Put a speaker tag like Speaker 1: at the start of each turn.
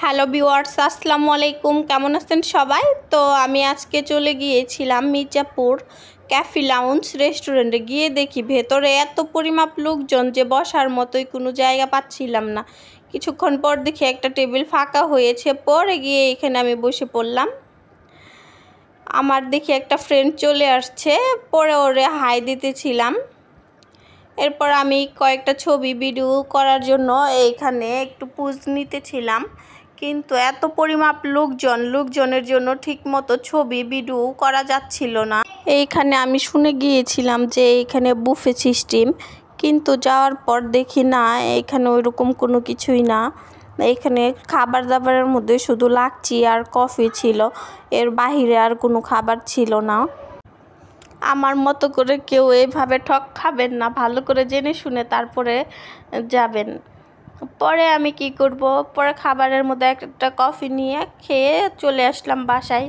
Speaker 1: Hello viewers, আসসালামু আলাইকুম। কেমন আছেন সবাই? তো আমি আজকে চলে গিয়েছিলাম মির্জাপুর ক্যাফে লাউঞ্জ রেস্টুরেন্টে। গিয়ে দেখি ভেতরে এত পরিমাপ লোকজন যে বসার মতোই কোনো জায়গা পাচ্ছিলাম না। কিছুক্ষণ পর দেখি একটা টেবিল ফাঁকা হয়েছে, পরে গিয়ে এখানে আমি বসে পড়লাম। আমার দেখি একটা ফ্রেন্ড চলে আসছে, পরে ওরে হাই দিতেছিলাম। এরপর আমি কয়েকটা ছবি ভিডিও করার জন্য এইখানে একটু পোজ নিতেছিলাম, কিন্তু এত পরিমাপ লোকজনের জন্য ঠিকমতো ছবি ভিডিও করা যাচ্ছিল না। এইখানে আমি শুনে গিয়েছিলাম যে এইখানে বুফে সিস্টেম, কিন্তু যাওয়ার পর দেখি না, এইখানে ওইরকম কোনো কিছুই না। এইখানে খাবার দাবারের মধ্যে শুধু লাচ্ছি আর কফি ছিল, এর বাহিরে আর কোনো খাবার ছিল না। আমার মতো করে কেউ এইভাবে ঠক খাবেন না, ভালো করে জেনে শুনে তারপরে যাবেন। পরে আমি কি করব, পরে খাবারের মধ্যে একটা কফি নিয়ে খেয়ে চলে আসলাম বাসায়।